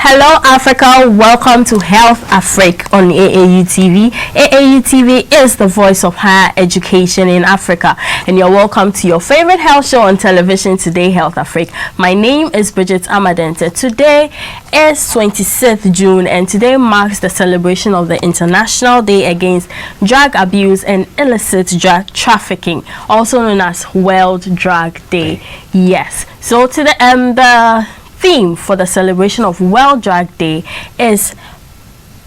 Hello Africa, welcome to HealthAfrik on AAU TV. AAU TV is the voice of higher education in Africa, and you're welcome to your favorite health show on television today, HealthAfrik. My name is Bridget Ama Denteh. Today is 26th June, and today marks the celebration of the International Day Against Drug Abuse and Illicit Drug Trafficking, also known as World Drug Day. Yes, so to the theme for the celebration of World Drug Day is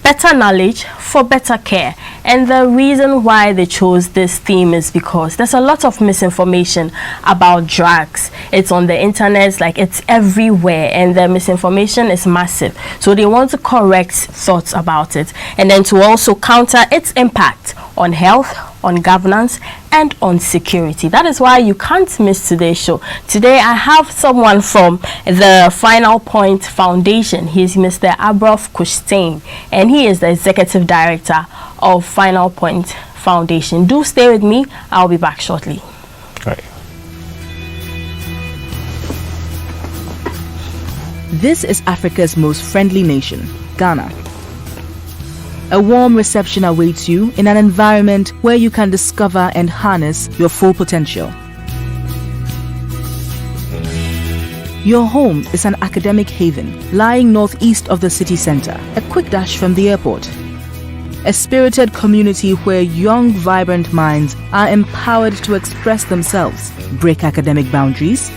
better knowledge for better care, and the reason why they chose this theme is because there's a lot of misinformation about drugs. It's on the internet, like it's everywhere, and the misinformation is massive, so they want to correct thoughts about it and then to also counter its impact on health, on governance, and on security. That is why you can't miss today's show. Today I have someone from the Final Point Foundation. He's Mr. Aburof Kush-Tain, and he is the Executive Director of Final Point Foundation. Do stay with me. I'll be back shortly. Right. This is Africa's most friendly nation, Ghana. A warm reception awaits you in an environment where you can discover and harness your full potential. Your home is an academic haven lying northeast of the city center, a quick dash from the airport. A spirited community where young, vibrant minds are empowered to express themselves, break academic boundaries,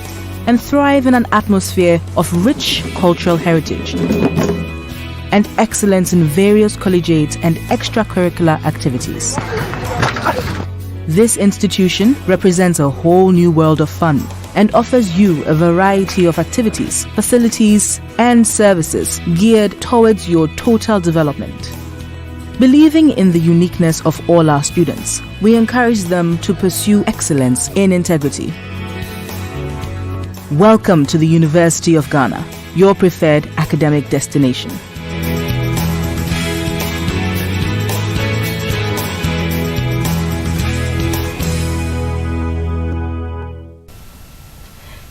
and thrive in an atmosphere of rich cultural heritage and excellence in various collegiate and extracurricular activities. This institution represents a whole new world of fun and offers you a variety of activities, facilities, and services geared towards your total development. Believing in the uniqueness of all our students, we encourage them to pursue excellence in integrity. Welcome to the University of Ghana, your preferred academic destination.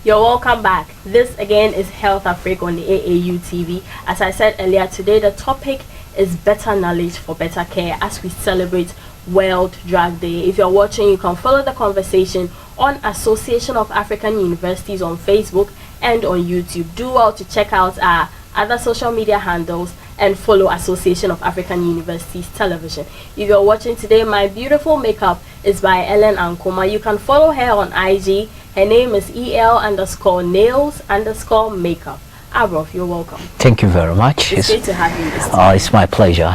You're welcome back. This again is HealthAfrik on the AAU TV. As I said earlier, today the topic is better knowledge for better care as we celebrate World Drug Day. If you're watching, you can follow the conversation on Association of African Universities on Facebook and on YouTube. Do well to check out our other social media handles and follow Association of African Universities Television. If you're watching today, my beautiful makeup is by Ellen Ankoma. You can follow her on IG. Her name is EL_nails_makeup. Aburof, you're welcome. Thank you very much. It's great to have you this It's my pleasure.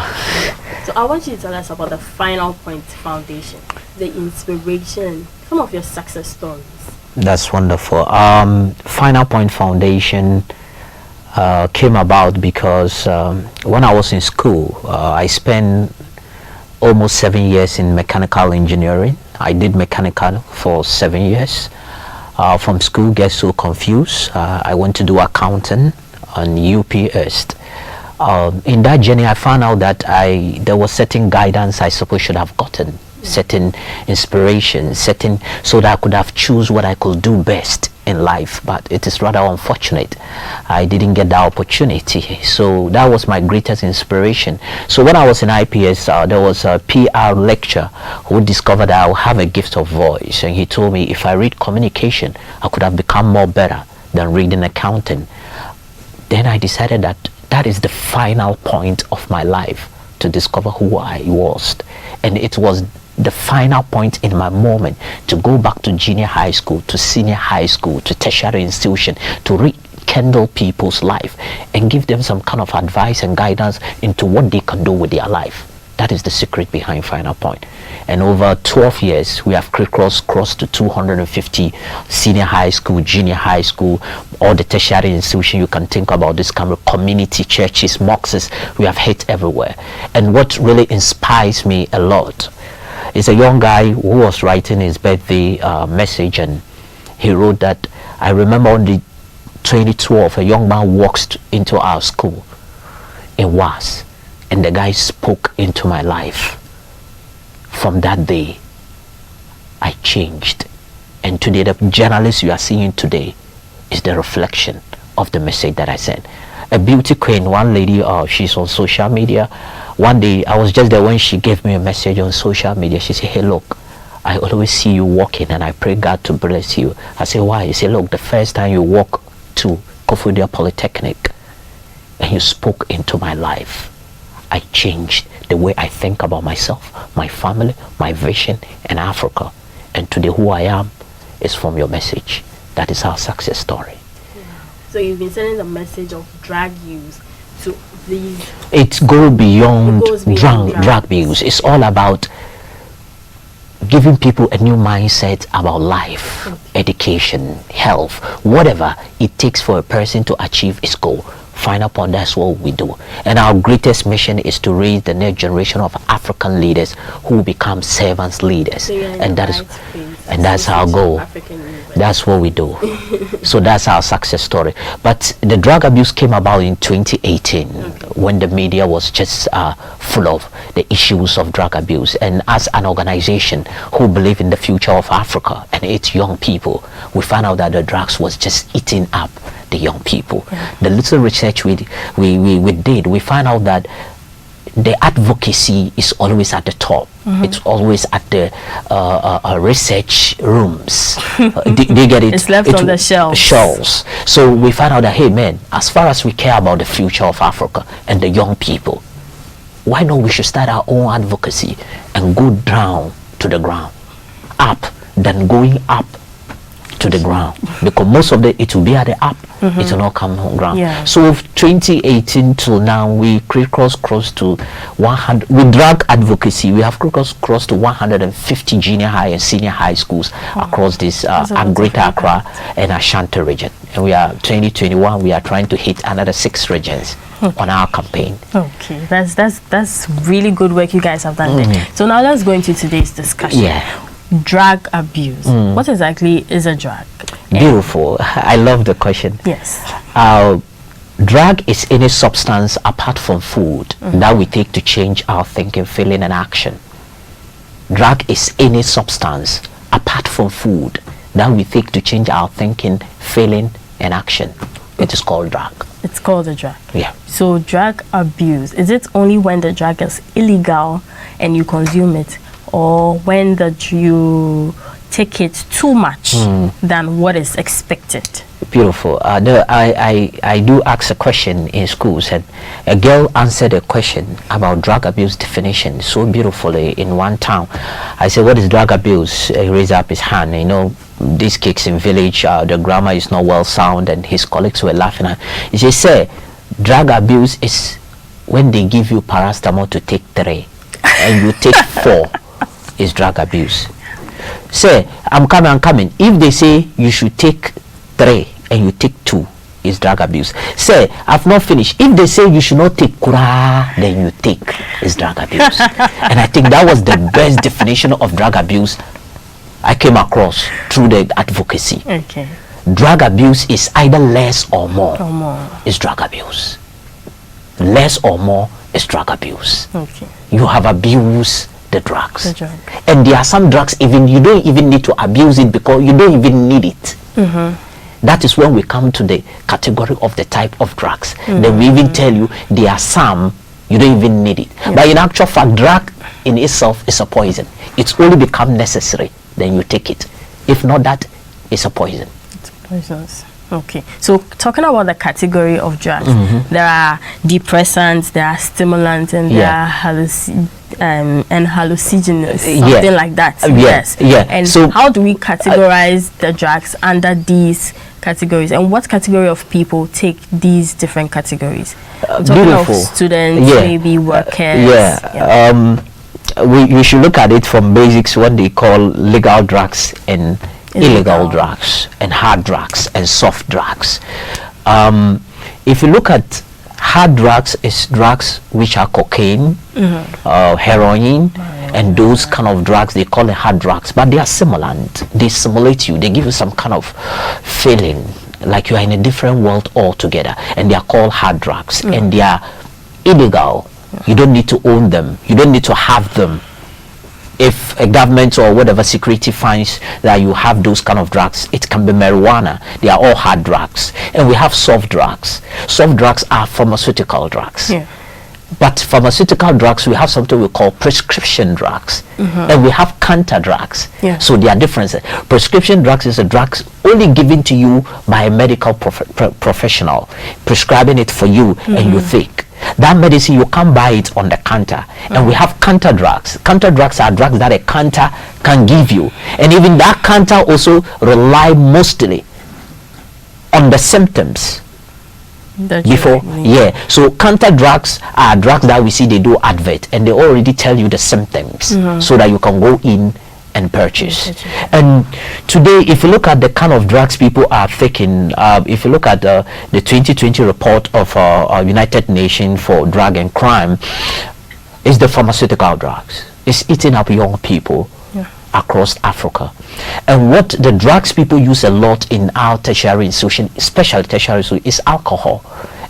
So I want you to tell us about the Final Point Foundation, the inspiration, some of your success stories. That's wonderful. Final Point Foundation came about because when I was in school, I spent almost 7 years in mechanical engineering. I did mechanical for 7 years. From school, get so confused. I went to do accounting on UPS. In that journey, I found out that there was certain guidance I suppose should have gotten, certain inspiration, certain so that I could have choose what I could do best in life. But it is rather unfortunate I didn't get that opportunity. So that was my greatest inspiration. So when I was in IPS, there was a PR lecturer who discovered that I would have a gift of voice, and he told me if I read communication, I could have become more better than reading accounting. Then I decided that that is the final point of my life, to discover who I was. And it was the final point in my moment to go back to junior high school, to senior high school, to tertiary institution, to rekindle people's life and give them some kind of advice and guidance into what they can do with their life. That is the secret behind Final Point. And over 12 years, we have crossed to 250 senior high school, junior high school, all the tertiary institutions you can think about, this kind of community churches, mosques, we have hit everywhere. And what really inspires me a lot is a young guy who was writing his birthday message, and he wrote that, I remember on the 2012, a young man walked into our school in Was, and the guy spoke into my life. From that day, I changed. And today, the journalist you are seeing today is the reflection of the message that I sent. a beauty queen, one lady, she's on social media. One day I was just there when she gave me a message on social media. She said, hey, look, I always see you walking and I pray God to bless you. I said, why? She said, look, the first time you walk to Koforidua Polytechnic and you spoke into my life, I changed the way I think about myself, my family, my vision, and Africa. And today who I am is from your message. That is our success story. So you've been sending the message of drug use to these. It goes beyond drug use. It's all about giving people a new mindset about life, education, health, whatever it takes for a person to achieve his goal. Final point, that's what we do. And our greatest mission is to raise the next generation of African leaders who become servants leaders. And that's our goal. That's what we do. So that's our success story. But the drug abuse came about in 2018 when the media was just full of the issues of drug abuse. And as an organization who believe in the future of Africa and its young people, we found out that the drugs was just eating up the young people. The little research we did, we found out that the advocacy is always at the top. It's always at the research rooms. They get it. It's left on the shelves. So we found out that, hey man, as far as we care about the future of Africa and the young people, why not we should start our own advocacy and go down to the ground, up, than going up to the ground, because most of it will be at the up, it will not come on ground. So 2018 till now, we cross to 100 with drug advocacy. We have crossed to 150 junior high and senior high schools across this Greater Accra and Ashanti region. And we are 2021. We are trying to hit another 6 regions on our campaign. Okay, that's really good work you guys have done there. So now let's go into today's discussion. Drug abuse. What exactly is a drug? Beautiful. I love the question. Yes. Drug is any substance apart from food that we take to change our thinking, feeling, and action. Drug is any substance apart from food that we take to change our thinking, feeling, and action. It is called drug. It's called a drug. Yeah. So drug abuse, is it only when the drug is illegal and you consume it, or when you take it too much than what is expected? Beautiful. I do ask a question in schools, and a girl answered a question about drug abuse definition so beautifully in one town. I said, what is drug abuse? He raised up his hand. You know, these kids in village, the grammar is not well sound, and his colleagues were laughing at him. He said, drug abuse is when they give you paracetamol to take 3 and you take 4 is drug abuse. Say, I'm coming. If they say you should take 3 and you take 2, is drug abuse. Say, I've not finished. If they say you should not take kura, then you take, is drug abuse. And I think that was the best definition of drug abuse I came across through the advocacy. Okay. Drug abuse is either less or more. Is drug abuse. Less or more is drug abuse. Okay. You have abused the drugs. And there are some drugs even you don't even need to abuse it because you don't even need it. That is when we come to the category of the type of drugs. Then we even tell you there are some you don't even need it. But in actual fact, drug in itself is a poison. It's only become necessary, then you take it. If not that, it's a poison. It's poisonous. Okay, so talking about the category of drugs, there are depressants, there are stimulants, and there are hallucinogens, something like that. And so how do we categorize the drugs under these categories, and what category of people take these different categories? I'm talking of students, maybe workers. We should look at it from basics, what they call legal drugs and illegal drugs, and hard drugs and soft drugs. If you look at hard drugs, is drugs which are cocaine, heroin, and those kind of drugs, they call it hard drugs, but they are stimulant. They stimulate you, they give you some kind of feeling like you are in a different world altogether, and they are called hard drugs. And they are illegal. You don't need to own them, you don't need to have them, if a government or whatever security finds that you have those kind of drugs, it can be marijuana. They are all hard drugs. And we have soft drugs. Soft drugs are pharmaceutical drugs. Yeah. But pharmaceutical drugs, we have something we call prescription drugs. And we have counter drugs. Yeah. So there are differences. Prescription drugs is a drug only given to you by a medical professional, prescribing it for you and you take. That medicine, you can't buy it on the counter. And we have counter drugs. Counter drugs are drugs that a counter can give you. And even that counter also rely mostly on the symptoms. Before, yeah. So counter drugs are drugs that we see they do advert and they already tell you the symptoms so that you can go in and purchase. And today, if you look at the kind of drugs people are taking, if you look at the 2020 report of United Nations for Drug and Crime, it's the pharmaceutical drugs. It's eating up young people across Africa. And what the drugs people use a lot in our tertiary institution, especially tertiary institution, is alcohol.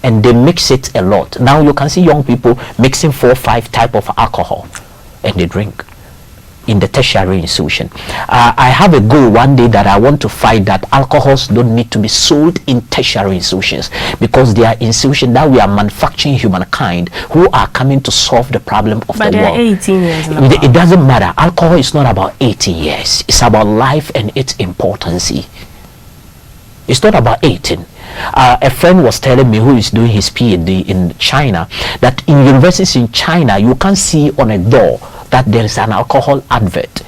And they mix it a lot. Now you can see young people mixing 4 or 5 type of alcohol and they drink in the tertiary institution. I have a goal one day that I want to fight that alcohols don't need to be sold in tertiary institutions, because they are institutions that we are manufacturing humankind who are coming to solve the problem of the world. But they are 18 years now. It doesn't matter. Alcohol is not about 18 years. It's about life and its importance. It's not about 18. A friend was telling me, who is doing his PhD in China, that in universities in China you can't see on a door that there is an alcohol advert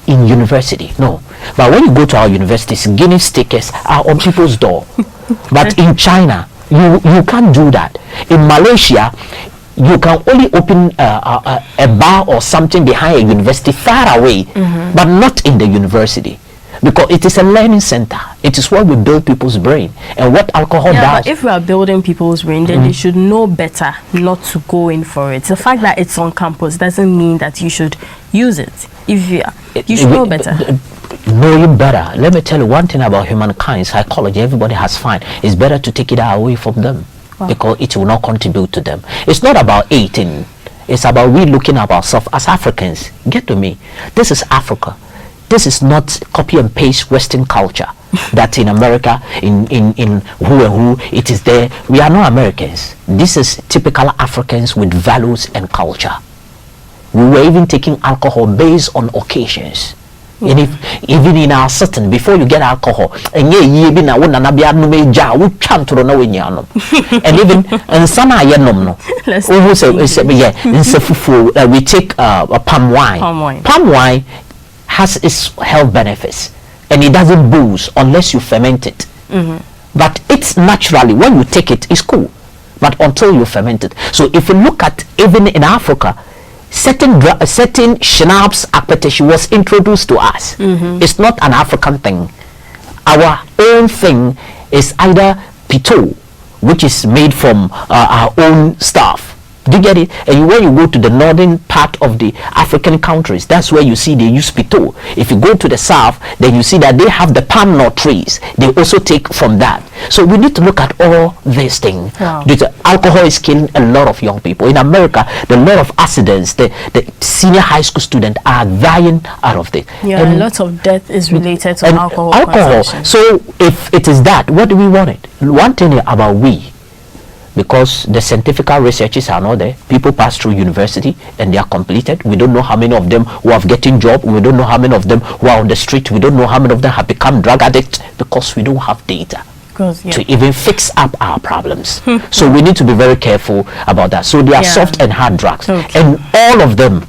in university. No. But when you go to our universities, Guinness stickers are on people's door. But in China, you can't do that. In Malaysia, you can only open a bar or something behind a university far away, but not in the university. Because it is a learning center. It is where we build people's brain. And what alcohol does... But if we are building people's brain, then they should know better not to go in for it. The fact that it's on campus doesn't mean that you should use it. If you should know better. Knowing better. Let me tell you one thing about humankind, psychology, everybody has found. It's better to take it away from them. Wow. Because it will not contribute to them. It's not about 18. It's about we looking at ourselves as Africans. Get to me. This is Africa. This is not copy and paste Western culture that in America, in who and who, it is there. We are not Americans. This is typical Africans with values and culture. We were even taking alcohol based on occasions. And if even in our certain, before you get alcohol, and even we take palm wine. Palm wine has its health benefits, and it doesn't booze unless you ferment it. But it's naturally, when you take it, it's cool, but until you ferment it. So if you look at even in Africa, certain schnapps appetition was introduced to us. It's not an African thing. Our own thing is either pito, which is made from our own stuff. Do you get it? And when you go to the northern part of the African countries, that's where you see they use pito. If you go to the south, then you see that they have the palm nut trees. They also take from that. So we need to look at all these things. Wow. Alcohol is killing a lot of young people. In America, the lot of accidents, the senior high school students are dying out of it. Yeah, and a lot of death is related to alcohol consumption. So if it is that, what do we want it? One thing about we, because the scientific researches are not there. People pass through university and they are completed. We don't know how many of them who have getting job. We don't know how many of them who are on the street. We don't know how many of them have become drug addicts, because we don't have data to even fix up our problems. So we need to be very careful about that. So there are soft and hard drugs, and all of them,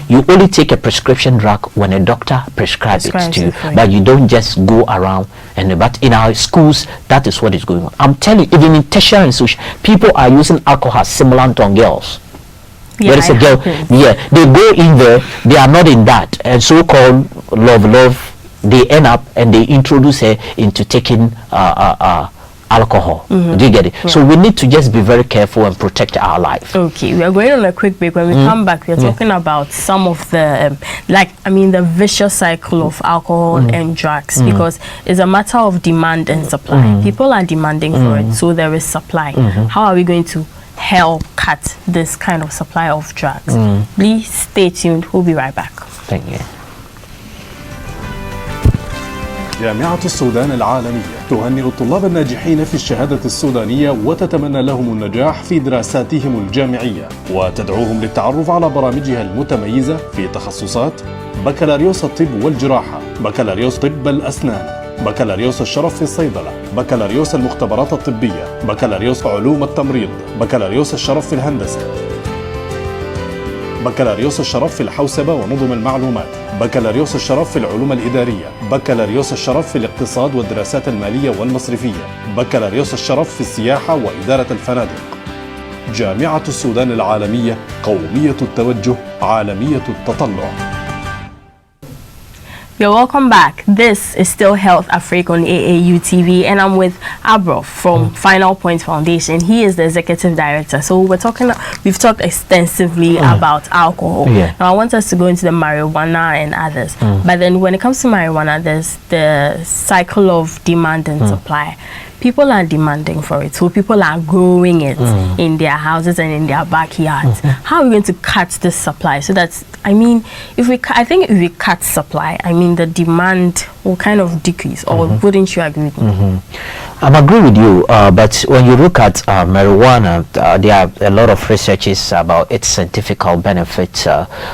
you only take a prescription drug when a doctor prescribes it to you, but you don't just go around. But in our schools, that is what is going on. I'm telling you, even in tertiary institutions, people are using alcohol similar to girls. There is a girl, they go in there, they are not in that, and so-called love, they end up and they introduce her into taking alcohol. Do you get it? So we need to just be very careful and protect our life. Okay, we are going on a quick break. When we come back, we are talking about some of the the vicious cycle of alcohol and drugs, because it's a matter of demand and supply. People are demanding for it, so there is supply. How are we going to help cut this kind of supply of drugs? Please stay tuned. We'll be right back. Thank you. جامعة السودان العالمية تهنئ الطلاب الناجحين في الشهادة السودانية وتتمنى لهم النجاح في دراساتهم الجامعية وتدعوهم للتعرف على برامجها المتميزة في تخصصات بكالوريوس الطب والجراحة، بكالوريوس طب الأسنان، بكالوريوس الشرف في الصيدلة، بكالوريوس المختبرات الطبية، بكالوريوس علوم التمريض، بكالوريوس الشرف في الهندسة، بكالوريوس الشرف في الحوسبة ونظم المعلومات، بكالوريوس الشرف في العلوم الإدارية، بكالوريوس الشرف في الاقتصاد والدراسات المالية والمصرفية، بكالوريوس الشرف في السياحة وإدارة الفنادق. جامعة السودان العالمية، قومية التوجه، عالمية التطلع. You're welcome back. This is still HealthAfrik on AAU TV, and I'm with Aburof from Final Point Foundation. He is the executive director. So we've talked extensively about alcohol. Yeah. Now I want us to go into the marijuana and others. But then when it comes to marijuana, there's the cycle of demand and supply. People are demanding for it, so people are growing it in their houses and in their backyards. How are we going to cut this supply so that, I mean, if we cut supply, I mean the demand will kind of decrease, or wouldn't you agree with me? I agree with you, but when you look at marijuana, there are a lot of researches about its scientific benefits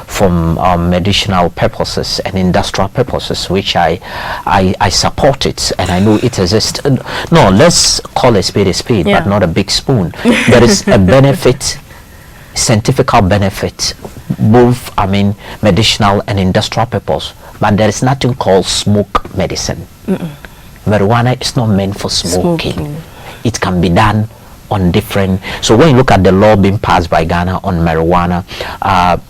from medicinal purposes and industrial purposes, which I support it, and I know it exists. No, let's call a spade, but not a big spoon. There is a benefit, scientific benefit, both, I mean, medicinal and industrial purpose, but there is nothing called smoke medicine. Marijuana is not meant for smoking. It can be done on different. So when you look at the law being passed by Ghana on marijuana,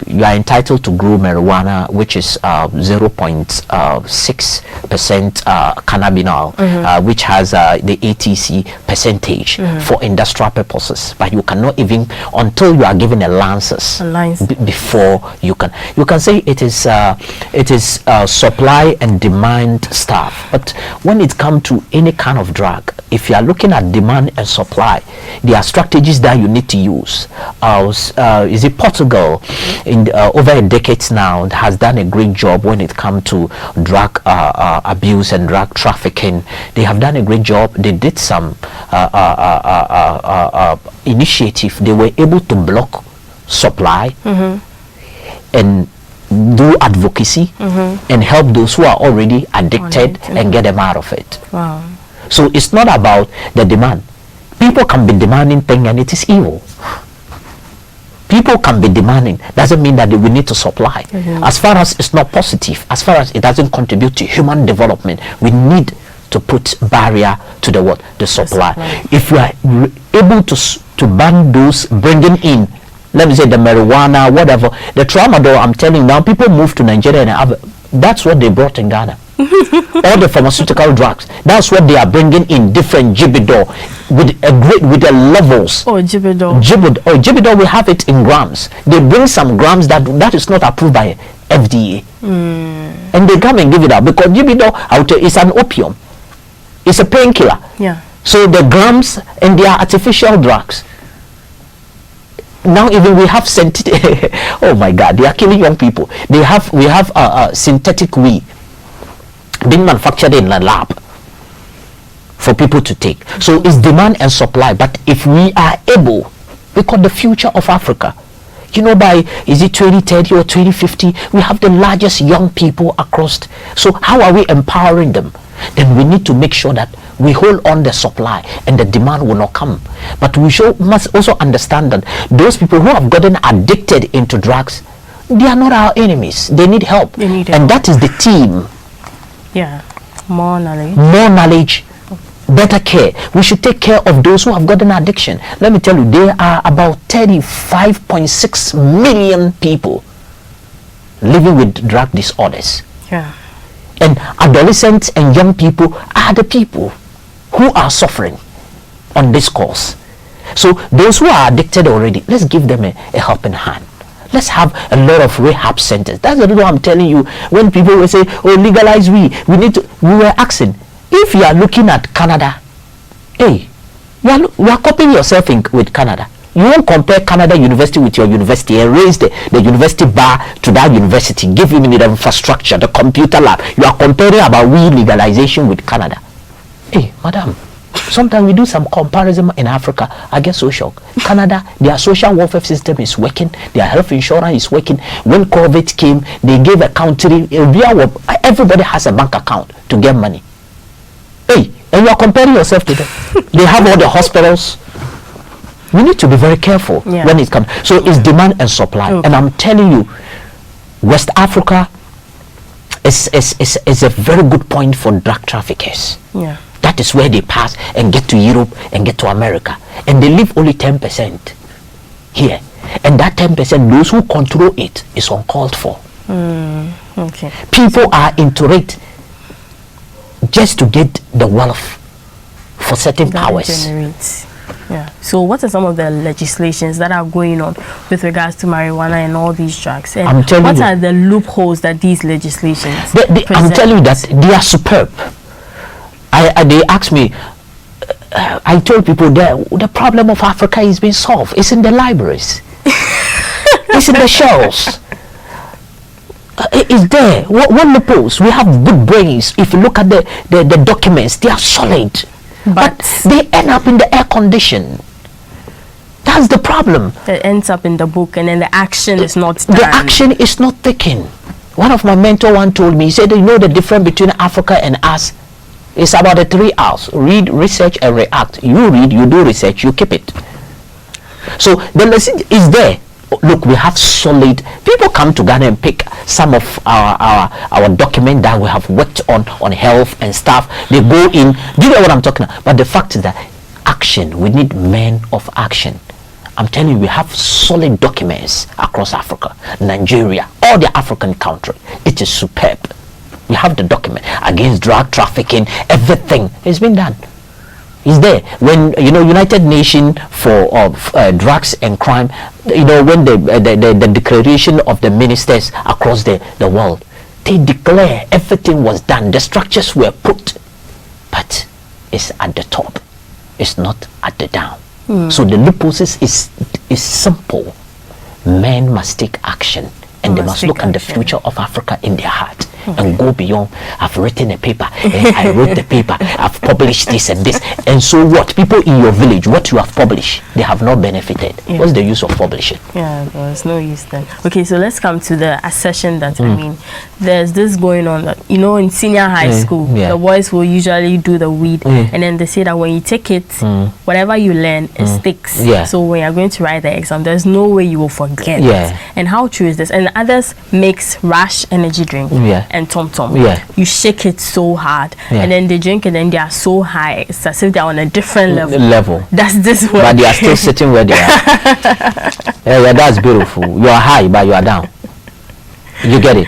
you are entitled to grow marijuana, which is 0.6% cannabinol, which has the ATC percentage for industrial purposes. But you cannot even, until you are given a license before you can say it is supply and demand stuff. But when it comes to any kind of drug, if you are looking at demand and supply, there are strategies that you need to use. Is it Portugal in over a decade now has done a great job when it comes to drug abuse and drug trafficking. They have done a great job. They did some initiative. They were able to block supply and do advocacy and help those who are already addicted and get them out of it. Wow. So it's not about the demand. People can be demanding things and it is evil. People can be demanding, doesn't mean that we need to supply. As far as it's not positive, as far as it doesn't contribute to human development, we need to put barrier to the supply. If we are able to ban those bringing in, let me say the marijuana, whatever, the tramadol, I'm telling you now, people move to Nigeria and that's what they brought in Ghana. All the pharmaceutical drugs, that's what they are bringing in, different Jibidor with the levels. Jibidor, we have it in grams. They bring some grams that is not approved by FDA, and they come and give it out because Jibidor is an opium, it's a painkiller. So the grams and they are artificial drugs. Now even we have synthetic. Oh my God, they are killing young people. We have synthetic weed being manufactured in a lab for people to take. So it's demand and supply. But if we are able, because the future of Africa, you know, by is it 2030 or 2050, we have the largest young people across. So how are we empowering them? Then we need to make sure that we hold on the supply and the demand will not come. But we must also understand that those people who have gotten addicted into drugs, they are not our enemies. They need help. And that is the team. More knowledge, better care. We should take care of those who have got an addiction. Let me tell you, there are about 35.6 million people living with drug disorders. And adolescents and young people are the people who are suffering on this course. So those who are addicted already, let's give them a helping hand. Let's have a lot of rehab centers. That's the reason I'm telling you. When people will say, "Oh, legalize weed," we were asking, if you are looking at Canada, hey, you are copying yourself with Canada. You won't compare Canada University with your university and raise the university bar to that university, give him the infrastructure, the computer lab. You are comparing about weed legalization with Canada. Hey, madam, sometimes we do some comparison in Africa. I get so shocked. Canada, their social welfare system is working, their health insurance is working. When COVID came, they gave a country, everybody has a bank account to get money. Hey, and you are comparing yourself to them. They have all the hospitals. We need to be very careful when it comes. So it's demand and supply. And I'm telling you, West Africa is a very good point for drug traffickers. Yeah. That is where they pass and get to Europe and get to America. And they leave only 10% here. And that 10%, those who control it is uncalled for. Okay. People are into it just to get the wealth for certain powers. Yeah. So what are some of the legislations that are going on with regards to marijuana and all these drugs? And what are the loopholes that these legislations I'm telling you that they are superb. They asked me, I told people the problem of Africa is being solved. It's in the libraries. It's in the shelves. It's there. What loopholes? We have good brains. If you look at the documents, they are solid. But they end up in the air condition. That's the problem. It ends up in the book and then the action is not done. The action is not taken. One of my mentors once told me, he said, you know the difference between Africa and us? It's about the 3 R's. Read, research, and react. You read, you do research, you keep it. So the lesson is there. Look, we have solid people come to Ghana and pick some of our document that we have worked on health and stuff. They go in. Do you know what I'm talking about? But the fact is that action, we need men of action. I'm telling you, we have solid documents across Africa, Nigeria, all the African countries. It is superb. We have the document against drug trafficking. Everything has been done. Is there. When United Nations for drugs and crime, when the declaration of the ministers across the world, they declare everything was done, the structures were put, but it's at the top, it's not at the down. So the loopholes is simple. Men must take action, and they must look at the future of Africa in their heart. And go beyond. I've written a paper and I wrote the paper, I've published this and this, and so what? People in your village, what you have published, they have not benefited. What's the use of publishing? There's no use then. Okay, so let's come to the assertion that I mean, there's this going on that in senior high school, the boys will usually do the weed, and then they say that when you take it, whatever you learn, it sticks. So when you're going to write the exam, there's no way you will forget it. And how true is this? And others makes rash energy drink and tom-tom. You shake it so hard, and then they drink it and they are so high. It's as if they're on a different level. That's this way. But they are still sitting where they are. That's beautiful. You are high, but you are down. You get it?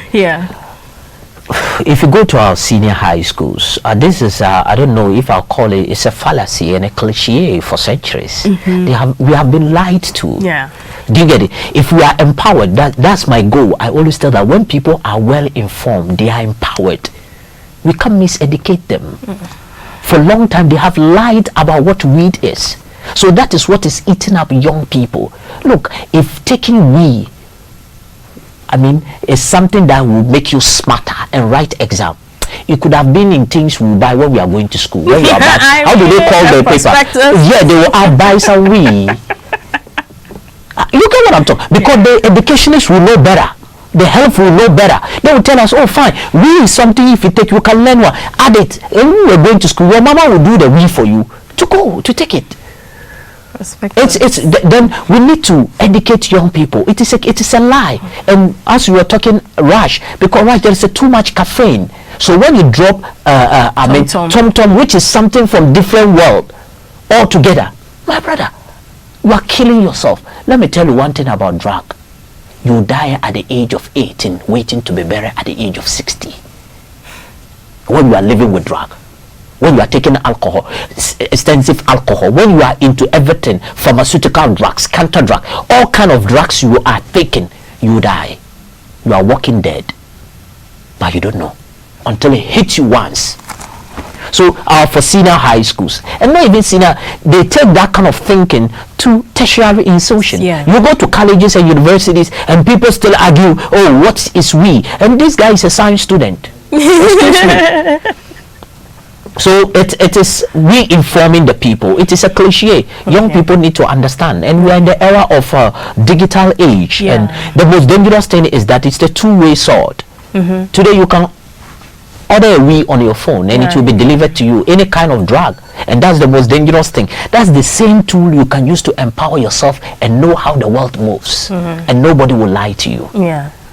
If you go to our senior high schools, this is I don't know if I'll call it, it's a fallacy and a cliche for centuries. We have been lied to. Do you get it? If we are empowered, that's my goal. I always tell that when people are well informed, they are empowered. We can't miseducate them. For a long time, they have lied about what weed is. So that is what is eating up young people. Look, if taking weed, is something that will make you smarter and write exam, it could have been in things we buy when we are going to school. When you are back, how do they call the paper? They will buy some weed. You get what I'm talking? Because the educationists will know better. The health will know better. They will tell us, oh fine, weed is something if you take, you can learn one. Add it. And when you're going to school, your mama will do the weed for you to take it. Then we need to educate young people. It is a lie. And as we were talking, rash, because there is too much caffeine. So when you drop tom-tom, which is something from different world altogether, my brother, you are killing yourself. Let me tell you one thing about drug. You die at the age of 18, waiting to be buried at the age of 60. When you are living with drug, when you are taking alcohol, extensive alcohol, when you are into everything, pharmaceutical drugs, counter drugs, all kind of drugs you are taking, you die. You are walking dead, but you don't know until it hits you once. So for senior high schools, and not even senior, they take that kind of thinking to tertiary institution. Yeah. You go to colleges and universities and people still argue, oh, what is we? And this guy is a science student. Excuse me. So it is re-informing the people. It is a cliche. Young people need to understand, and we are in the era of digital age, and the most dangerous thing is that it's the two-way sword. Today you can order a we on your phone and it will be delivered to you, any kind of drug, and that's the most dangerous thing. That's the same tool you can use to empower yourself and know how the world moves, and nobody will lie to you.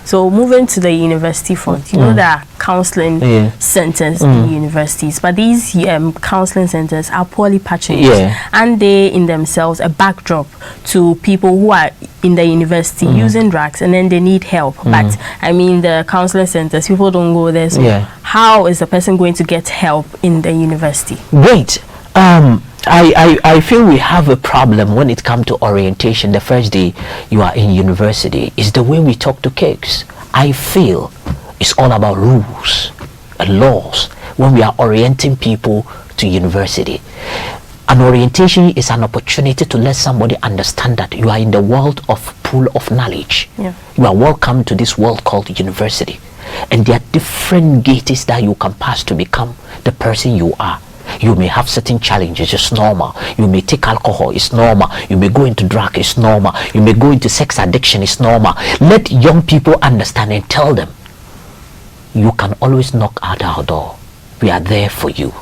So moving to the university front, you know there are counseling centers in universities, but these counseling centers are poorly patronized, and they in themselves a backdrop to people who are in the university using drugs, and then they need help. But I mean, the counseling centers, people don't go there, so how is the person going to get help in the university? Great. I feel we have a problem when it comes to orientation. The first day you are in university is the way we talk to kids. I feel it's all about rules and laws when we are orienting people to university. An orientation is an opportunity to let somebody understand that you are in the world of pool of knowledge. You are welcome to this world called university, and there are different gates that you can pass to become the person you are. You may have certain challenges, it's normal. You may take alcohol, it's normal. You may go into drug, it's normal. You may go into sex addiction, it's normal. Let young people understand and tell them, you can always knock at our door. We are there for you.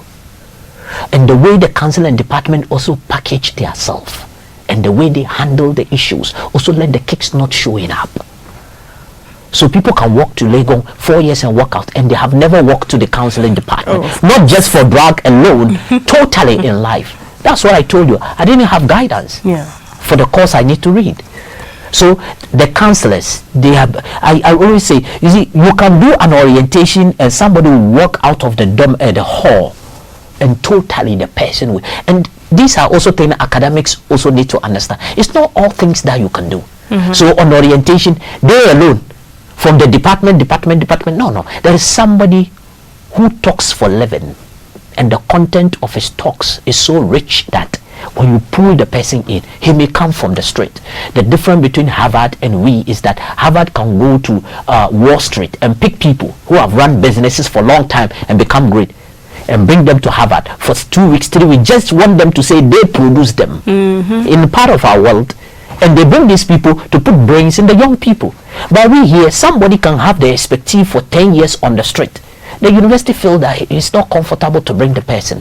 And the way the council and department also package their self, and the way they handle the issues, also let the kids not showing up. So people can walk to Legon 4 years and walk out, and they have never walked to the counseling department. Not just for drug alone, totally in life. That's what I told you. I didn't have guidance for the course I need to read. So the counselors, they have, I always say, you see, you can do an orientation and somebody will walk out of the the hall, and totally the person will. And these are also things academics also need to understand. It's not all things that you can do. So on orientation, they alone, from the department, no. There is somebody who talks for living, and the content of his talks is so rich that when you pull the person in, he may come from the street. The difference between Harvard and we is that Harvard can go to Wall Street and pick people who have run businesses for a long time and become great, and bring them to Harvard for 2 weeks, 3 weeks. Just want them to say they produce them in part of our world. And they bring these people to put brains in the young people. But we here, somebody can have the expertise for 10 years on the street. The university feel that it's not comfortable to bring the person,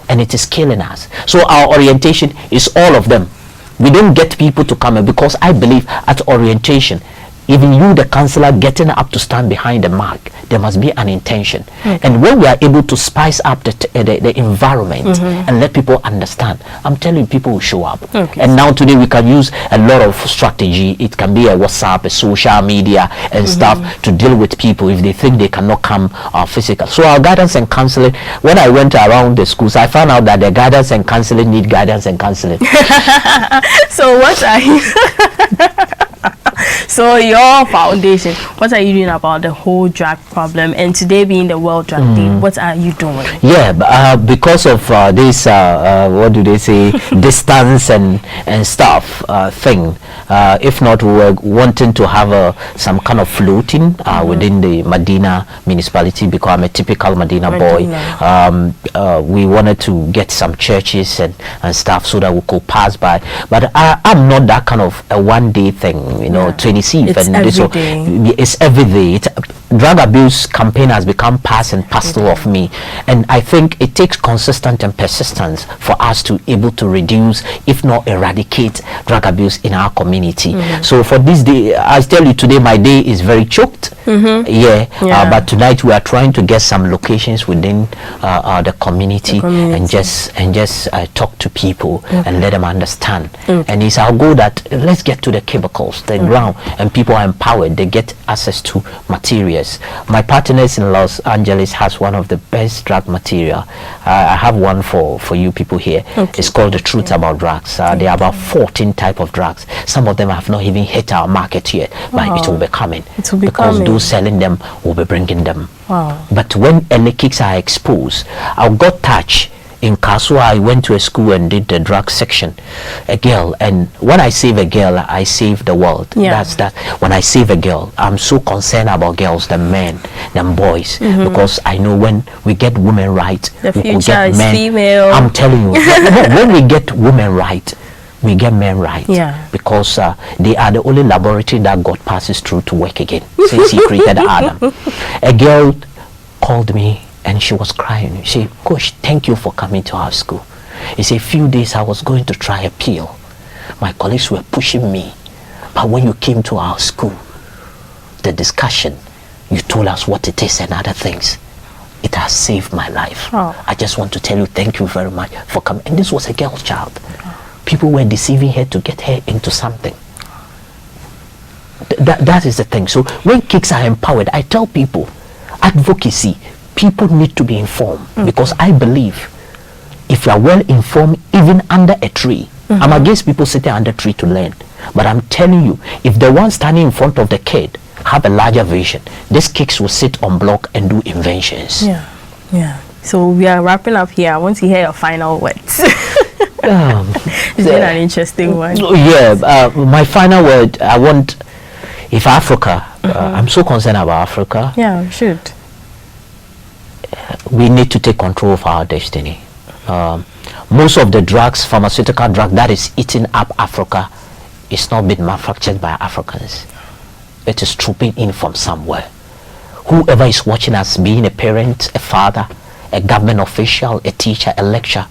and it is killing us. So our orientation is all of them. We don't get people to come in, because I believe at orientation, even you, the counselor, getting up to stand behind the mark, there must be an intention. And when we are able to spice up the environment and let people understand, I'm telling you, people will show up. And now today we can use a lot of strategy. It can be a WhatsApp, a social media and stuff to deal with people if they think they cannot come physical. So our guidance and counseling, when I went around the schools, I found out that the guidance and counseling need guidance and counseling. So what are you so your foundation, what are you doing about the whole drug problem, and today being the World Drug Day, what are you doing? Because of this what do they say, distance and stuff thing, if not, we were wanting to have some kind of floating within the Medina municipality, because I'm a typical Medina boy. We wanted to get some churches and stuff so that we could pass by, but I'm not that kind of a one-day thing, you know, to receive. It's and every so day. It's every day. Drug abuse campaign has become part and parcel of me, and I think it takes consistent and persistence for us to able to reduce, if not eradicate, drug abuse in our community. So for this day, I tell you, today my day is very choked. But tonight we are trying to get some locations within the community, and just talk to people and let them understand. And it's our goal that let's get to the chemicals, the ground, and people are empowered. They get access to materials Yes, my partners in Los Angeles has one of the best drug material. I have one for you people here. Okay. It's called The Truth About Drugs. There are about 14 type of drugs. Some of them have not even hit our market yet, but it will be coming. It will be because coming. those selling them will be bringing them. Wow. But when early kicks are exposed, I got touch. In Kasua, I went to a school and did the drug section. A girl, and when I save a girl, I save the world. Yeah. That's that. When I save a girl, I'm so concerned about girls, the men, them boys, because I know when we get women right, The we could future get is men. female. I'm telling you, when we get women right, we get men right. Yeah. Because they are the only laboratory that God passes through to work again since He created Adam. A girl called me. And she was crying. She said, Coach, thank you for coming to our school. He said, a few days I was going to try a pill. My colleagues were pushing me. But when you came to our school, the discussion, you told us what it is and other things. It has saved my life. Oh. I just want to tell you thank you very much for coming. And this was a girl child. People were deceiving her to get her into something. That is the thing. So when kids are empowered, I tell people, advocacy, people need to be informed, because I believe if you are well informed, even under a tree, I'm against people sitting under a tree to learn, but I'm telling you, if the one standing in front of the kid have a larger vision, these kids will sit on block and do inventions. Yeah. So we are wrapping up here. I want to hear your final words. It's been an interesting one. Yeah, my final word, I want, if Africa, I'm so concerned about Africa. Yeah, we should. We need to take control of our destiny. Most of the drugs, pharmaceutical drug that is eating up Africa, is not being manufactured by Africans. It is trooping in from somewhere. Whoever is watching us, being a parent, a father, a government official, a teacher, a lecturer,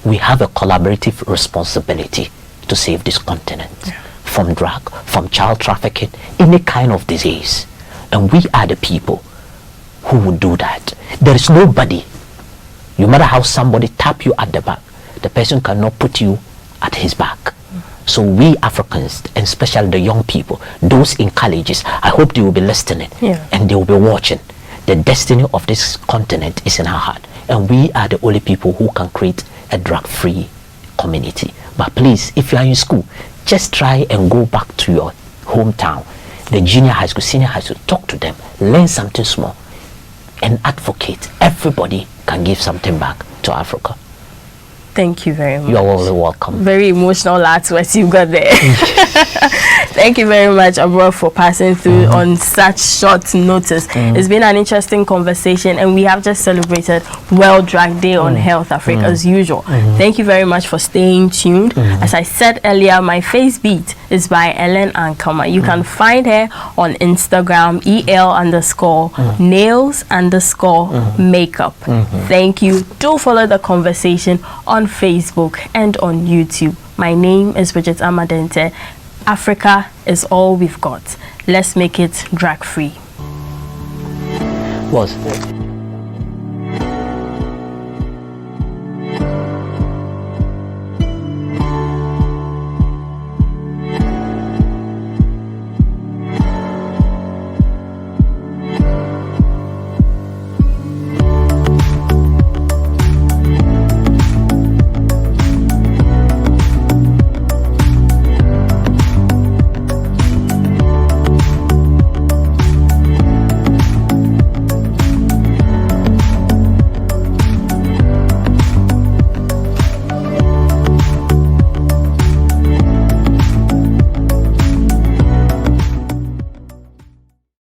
we have a collaborative responsibility to save this continent from drug, from child trafficking, any kind of disease. And we are the people who would do that. There is nobody, no matter how somebody tap you at the back, the person cannot put you at his back. So we Africans, and especially the young people, those in colleges, I hope they will be listening and they will be watching. The destiny of this continent is in our heart, and we are the only people who can create a drug-free community. But please, if you are in school, just try and go back to your hometown, the junior high school, senior high school, talk to them, learn something small, and advocate. Everybody can give something back to Africa. Thank you very much. You are all welcome. Very emotional last words you got there. Thank you very much, Aburof, for passing through on such short notice. It's been an interesting conversation, and we have just celebrated World Drug Day on HealthAfrik as usual. Thank you very much for staying tuned. As I said earlier, my face beat is by Ellen Ankama. You can find her on Instagram, EL_nails_makeup. Thank you. Do follow the conversation on Facebook and on YouTube. My name is Bridget Ama Denteh. Africa is all we've got. Let's make it drug free. Was